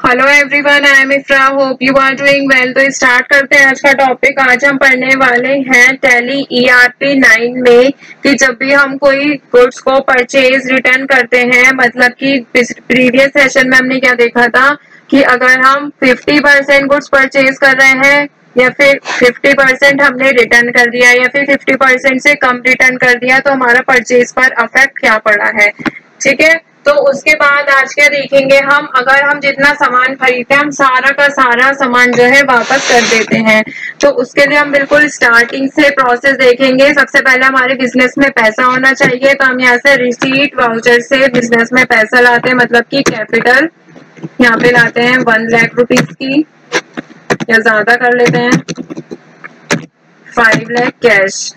Hello everyone, I am Ifra, hope you are doing well. तो start करते हैं आज का टॉपिक। आज हम पढ़ने वाले हैं टैली ईआरपी 9 में कि जब भी हम कोई गुड्स को परचेज रिटर्न करते हैं, मतलब कि प्रीवियस सेशन में हमने क्या देखा था कि अगर हम 50% गुड्स परचेज कर रहे हैं या फिर 50% हमने रिटर्न कर दिया या फिर 50% से कम रिटर्न कर दिया तो हमारा परचेज पर अफेक्ट क्या पड़ा है। ठीक है, तो उसके बाद आज क्या देखेंगे हम, अगर हम जितना सामान खरीदते हैं हम सारा का सारा सामान जो है वापस कर देते हैं, तो उसके लिए हम बिल्कुल स्टार्टिंग से प्रोसेस देखेंगे। सबसे पहले हमारे बिजनेस में पैसा होना चाहिए, तो हम यहाँ से रिसीट वाउचर से बिजनेस में पैसा लाते हैं, मतलब कि कैपिटल यहाँ पे लाते हैं 1 लाख रुपीज की, या ज्यादा कर लेते हैं 5 लाख कैश।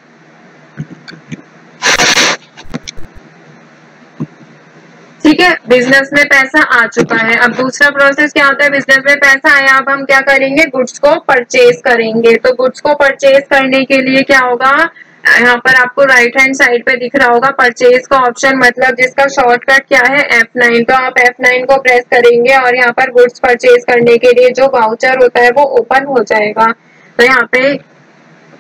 ठीक है, बिजनेस में पैसा आ चुका है। अब दूसरा प्रोसेस क्या होता है, बिजनेस में पैसा आया, अब हम क्या करेंगे, गुड्स को परचेज करेंगे। तो गुड्स को परचेज करने के लिए क्या होगा, यहाँ पर आपको राइट हैंड साइड पे दिख रहा होगा परचेज का ऑप्शन, मतलब जिसका शॉर्टकट क्या है F9। तो आप F9 को प्रेस करेंगे और यहाँ पर गुड्स परचेज करने के लिए जो वाउचर होता है वो ओपन हो जाएगा। तो यहाँ पे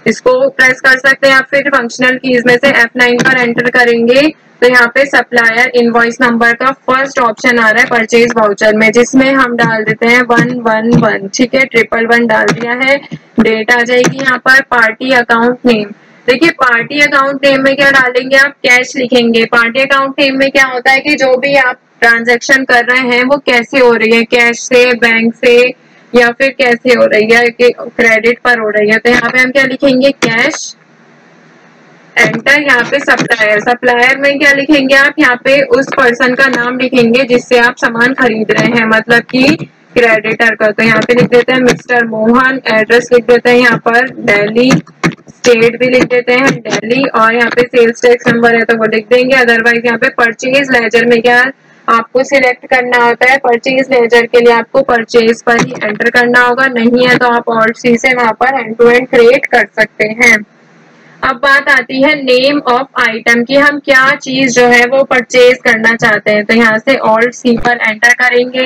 इसको प्रेस कर सकते हैं, या फिर फंक्शनल कीज में से F9 पर एंटर करेंगे तो यहाँ पे सप्लायर इनवॉइस नंबर का फर्स्ट ऑप्शन आ रहा है परचेज वाउचर में, जिसमें हम डाल देते हैं 111। ठीक है, 111 डाल दिया है। डेट आ जाएगी यहाँ पर, पार्टी अकाउंट नेम। देखिए, पार्टी अकाउंट नेम में क्या डालेंगे, आप कैश लिखेंगे। पार्टी अकाउंट नेम में क्या होता है कि जो भी आप ट्रांजेक्शन कर रहे हैं वो कैसे हो रही है, कैश से, बैंक से, या फिर कैसे हो रही है कि क्रेडिट पर हो रही है। तो यहाँ पे हम क्या लिखेंगे, कैश। एंटर। यहाँ पे सप्लायर, सप्लायर में क्या लिखेंगे आप, यहाँ पे उस पर्सन का नाम लिखेंगे जिससे आप सामान खरीद रहे हैं, मतलब कि क्रेडिटर का। तो यहाँ पे लिख देते हैं मिस्टर मोहन। एड्रेस लिख देते हैं यहाँ पर दिल्ली, स्टेट भी लिख देते हैं दिल्ली, और यहाँ पे सेल्स टैक्स नंबर है तो वो लिख देंगे। अदरवाइज यहाँ पे परचेज लेजर में क्या आपको सिलेक्ट करना होता है, परचेज लेजर के लिए आपको परचेज पर ही एंटर करना होगा, नहीं है तो आप ऑल्ट सी से वहां पर एंड टू एंड क्रिएट कर सकते हैं। अब बात आती है नेम ऑफ आइटम की, हम क्या चीज जो है वो परचेज करना चाहते हैं। तो यहाँ से ऑल्ट सी पर एंटर करेंगे,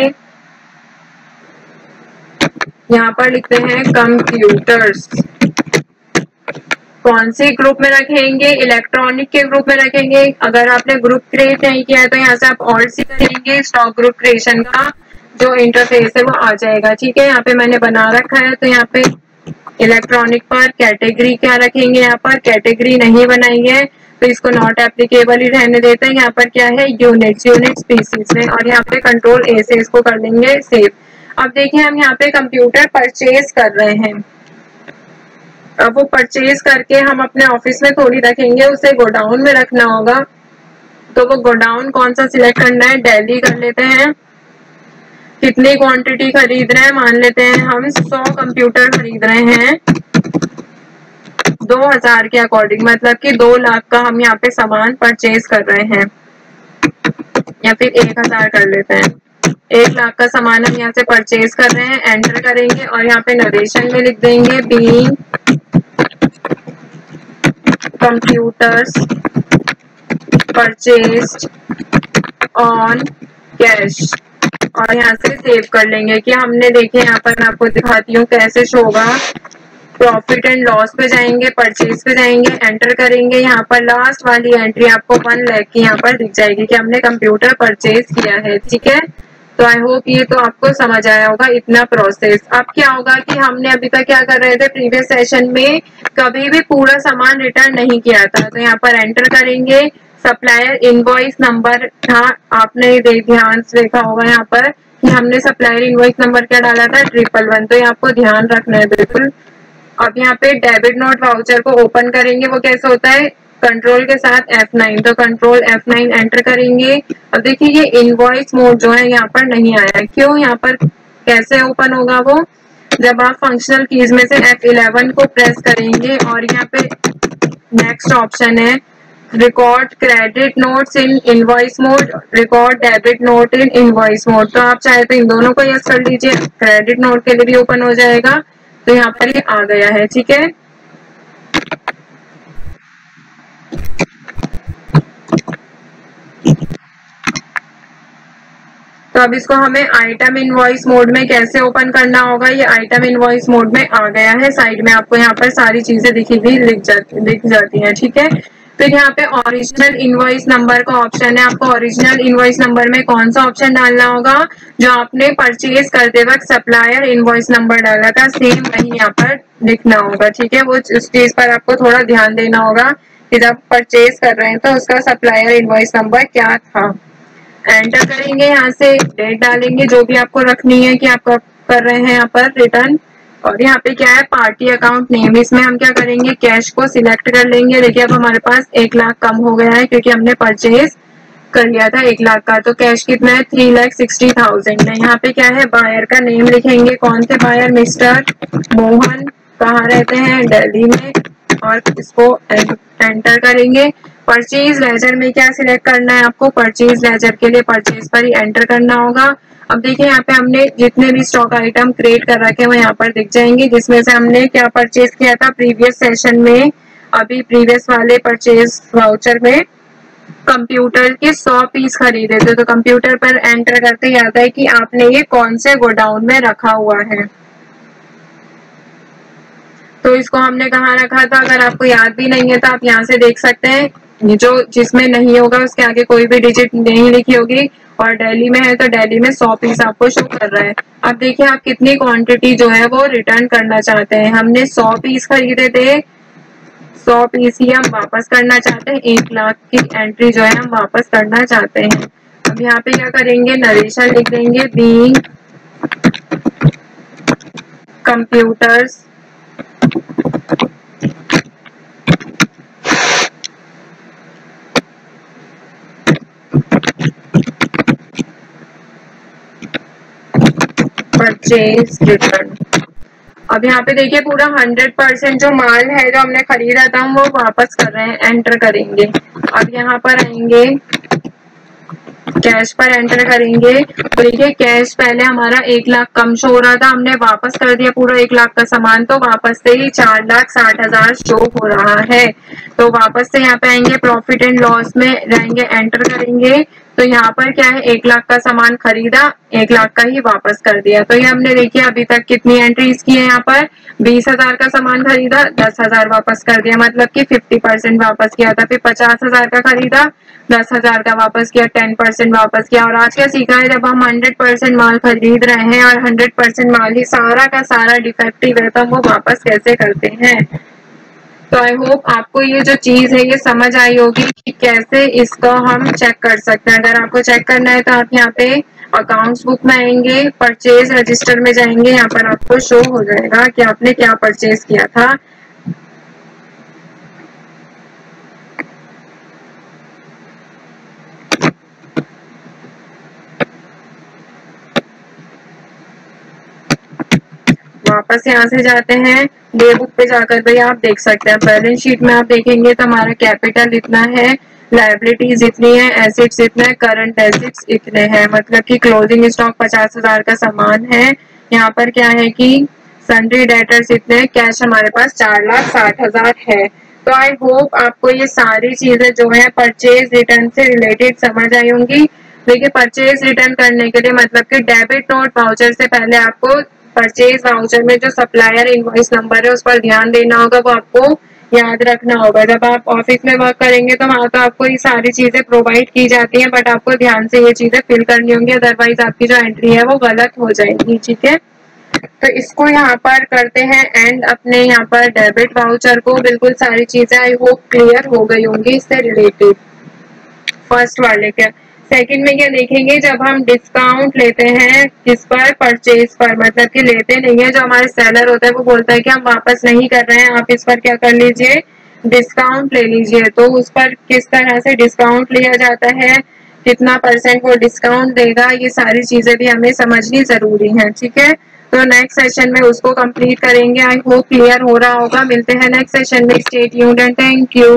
यहाँ पर लिखते हैं कंप्यूटर्स। कौन से ग्रुप में रखेंगे, इलेक्ट्रॉनिक के ग्रुप में रखेंगे। अगर आपने ग्रुप क्रिएट नहीं किया है तो यहाँ से आप ऑल्ट सी करेंगे, स्टॉक ग्रुप क्रिएशन का जो इंटरफेस है वो आ जाएगा। ठीक है, यहाँ पे मैंने बना रखा है, तो यहाँ पे इलेक्ट्रॉनिक पर कैटेगरी क्या रखेंगे, यहाँ पर कैटेगरी नहीं बनाई है तो इसको नॉट एप्लीकेबल ही रहने देते हैं। यहाँ पर क्या है, यूनिट्स, यूनिट स्पीसीज में, और यहाँ पे कंट्रोल ए से इसको कर देंगे सेव। अब देखिए, हम यहाँ पे कंप्यूटर परचेज कर रहे हैं। अब वो परचेज करके हम अपने ऑफिस में थोड़ी रखेंगे, उसे गोडाउन में रखना होगा। तो वो गोडाउन कौन सा सिलेक्ट करना है, दिल्ली कर लेते हैं। कितनी क्वांटिटी खरीद रहे हैं, मान लेते हैं हम 100 कंप्यूटर खरीद रहे हैं 2000 के अकॉर्डिंग, मतलब कि 2 लाख का हम यहाँ पे सामान परचेज कर रहे हैं, या फिर 1000 कर लेते हैं। 1 लाख का सामान हम यहाँ से परचेज कर रहे हैं, एंटर करेंगे और यहाँ पे नरेशन में लिख देंगे being computers purchased on cash, और यहाँ से सेव कर लेंगे कि हमने देखे। यहाँ पर मैं आपको दिखाती हूँ कैसे शो होगा। प्रॉफिट एंड लॉस पे जाएंगे, परचेज पे जाएंगे, एंटर करेंगे। यहाँ पर लास्ट वाली एंट्री आपको 1 लाख की यहाँ पर दिख जाएगी कि हमने कंप्यूटर परचेज किया है। ठीक है, तो आई होप ये तो आपको समझ आया होगा इतना प्रोसेस। अब क्या होगा कि हमने अभी तक क्या कर रहे थे, प्रीवियस सेशन में कभी भी पूरा सामान रिटर्न नहीं किया था। तो यहाँ पर एंटर करेंगे, सप्लायर इनवॉइस नंबर था, आपने ध्यान से देखा होगा यहाँ पर कि हमने सप्लायर इनवॉइस नंबर क्या डाला था, 111। तो ये आपको ध्यान रखना है बिल्कुल। अब यहाँ पे डेबिट नोट वाउचर को ओपन करेंगे, वो कैसे होता है, कंट्रोल के साथ F9। तो कंट्रोल F9 एंटर करेंगे। अब देखिए, ये इनवॉइस मोड जो है यहाँ पर नहीं आया, क्यों, यहाँ पर कैसे ओपन होगा वो, जब आप फंक्शनल कीज में से F11 को प्रेस करेंगे और यहाँ पे नेक्स्ट ऑप्शन है record credit notes in invoice mode, record debit note in invoice mode. तो आप चाहे तो इन दोनों को यस कर लीजिए, क्रेडिट नोट के लिए भी ओपन हो जाएगा। तो यहाँ पर ये आ गया है। ठीक है, तो अब इसको हमें आइटम इनवॉइस मोड में कैसे ओपन करना होगा, ये आइटम इनवॉइस मोड में आ गया है। साइड में आपको यहाँ पर सारी चीजें दिखी हुई दिख जाती हैं, ठीक है। फिर यहाँ पे ओरिजिनल इनवॉइस नंबर का ऑप्शन है। आपको ओरिजिनल इनवॉइस नंबर में कौन सा ऑप्शन डालना होगा, जो आपने परचेज करते वक्त सप्लायर इनवॉइस नंबर डाला था सेम वही यहाँ पर लिखना होगा, ठीक है। वो उस चीज पर आपको थोड़ा ध्यान देना होगा कि जब परचेज कर रहे हैं तो उसका सप्लायर इनवॉइस नंबर क्या था। एंटर करेंगे, यहाँ से डेट डालेंगे जो भी आपको रखनी है कि आप कब कर रहे हैं यहाँ पर रिटर्न। और यहाँ पे क्या है, पार्टी अकाउंट नेम, इसमें हम क्या करेंगे, कैश को सिलेक्ट कर लेंगे। देखिए अब हमारे पास 1 लाख कम हो गया है क्योंकि हमने परचेज कर लिया था 1 लाख का। तो कैश कितना है, 3,60,000 है। यहाँ पे क्या है, बायर का नेम लिखेंगे, कौन थे बायर, मिस्टर मोहन, कहाँ रहते हैं, दिल्ली में, और इसको एंटर करेंगे। परचेज लेजर में क्या सिलेक्ट करना है आपको, परचेज लेजर के लिए परचेज पर ही एंटर करना होगा। अब देखिए यहाँ पे हमने जितने भी स्टॉक आइटम क्रिएट कर रखे हैं वो यहाँ पर दिख जाएंगे, जिसमें से हमने क्या परचेज किया था प्रीवियस सेशन में। अभी प्रीवियस वाले परचेज वाउचर में कंप्यूटर के 100 पीस खरीदे थे, तो कंप्यूटर पर एंटर करते याद है कि आपने ये कौन से गोडाउन में रखा हुआ है। तो इसको हमने कहाँ रखा था, अगर आपको याद भी नहीं है तो आप यहाँ से देख सकते हैं। जो जिसमें नहीं होगा उसके आगे कोई भी डिजिट नहीं लिखी होगी, और दिल्ली में है तो दिल्ली में 100 पीस आपको शो कर रहा है। अब देखिए आप कितनी क्वांटिटी जो है वो रिटर्न करना चाहते हैं। हमने 100 पीस खरीदे थे, 100 पीस ही हम वापस करना चाहते हैं। 1 लाख की एंट्री जो है हम वापस करना चाहते हैं। अब यहाँ पे क्या करेंगे, नरेशन लिख देंगे, बीइंग कंप्यूटर्स परचेज रिटर्न। अब यहाँ पे देखिए पूरा 100% जो माल है जो हमने खरीदा था हम वो वापस कर रहे हैं, एंटर करेंगे। अब यहाँ पर आएंगे, कैश पर एंटर करेंगे। तो देखिए कैश पहले हमारा 1 लाख कम शो हो रहा था, हमने वापस कर दिया पूरा 1 लाख का सामान, तो वापस से ही 4,60,000 शो हो रहा है। तो वापस से यहाँ पे आएंगे, प्रॉफिट एंड लॉस में रहेंगे, एंटर करेंगे। तो यहाँ पर क्या है, 1 लाख का सामान खरीदा, 1 लाख का ही वापस कर दिया। तो ये हमने देखिए अभी तक कितनी एंट्रीज की है, यहाँ पर 20,000 का सामान खरीदा, 10,000 वापस कर दिया, मतलब कि 50% वापस किया था। फिर 50,000 का खरीदा, 10,000 का वापस किया, 10% वापस किया। और आज क्या सीखा है, जब हम 100% माल खरीद रहे हैं और 100% माल ही सारा का सारा डिफेक्टिव है तो हम वो वापस कैसे करते हैं। तो आई होप आपको ये जो चीज है ये समझ आई होगी कि कैसे इसको हम चेक कर सकते हैं। अगर आपको चेक करना है तो आप यहाँ पे अकाउंट्स बुक में आएंगे, परचेज रजिस्टर में जाएंगे, यहाँ पर आपको शो हो जाएगा कि आपने क्या परचेज किया था। वापस यहाँ से जाते हैं, डे बुक पे जाकर भाई आप देख सकते हैं। बैलेंस शीट में आप देखेंगे तो हमारा कैपिटल इतना है, लायबिलिटीज इतनी है, एसेट्स इतने हैं, करंट एसेट्स इतने हैं, मतलब कि क्लोजिंग स्टॉक 50,000 का सामान है। यहाँ पर क्या है कि सन्ड्री डेटर्स इतने, कैश हमारे पास 4,60,000 है। तो आई होप आपको ये सारी चीजें जो है परचेज रिटर्न से रिलेटेड समझ आई होंगी। देखिए परचेज रिटर्न करने के लिए मतलब कि डेबिट नोट वाउचर से पहले आपको परचेज वाउचर में जो सप्लायर इनवॉइस नंबर है उस पर ध्यान देना होगा, वो आपको याद रखना होगा। जब आप ऑफिस में वर्क करेंगे तो वहां तो आपको ये सारी चीजें प्रोवाइड की जाती हैं, बट आपको ध्यान से ये चीजें फिल करनी होंगी, अदरवाइज आपकी जो एंट्री है वो गलत हो जाएगी, ठीक है। तो इसको यहाँ पर करते हैं एंड अपने यहाँ पर डेबिट वाउचर को। बिल्कुल सारी चीजें आई होप क्लियर हो गई होंगी इससे रिलेटेड फर्स्ट वाले के। सेकंड में क्या देखेंगे, जब हम डिस्काउंट लेते हैं किस पर, परचेज पर, मतलब कि लेते नहीं है, जो हमारे सेलर होता है वो बोलता है कि हम वापस नहीं कर रहे हैं, आप इस पर क्या कर लीजिए, डिस्काउंट ले लीजिए। तो उस पर किस तरह से डिस्काउंट लिया जाता है, कितना % वो डिस्काउंट देगा, ये सारी चीजें भी हमें समझनी जरूरी है, ठीक है। तो नेक्स्ट सेशन में उसको कंप्लीट करेंगे। आई होप क्लियर हो रहा होगा। मिलते हैं नेक्स्ट सेशन में। Stay tuned and thank you.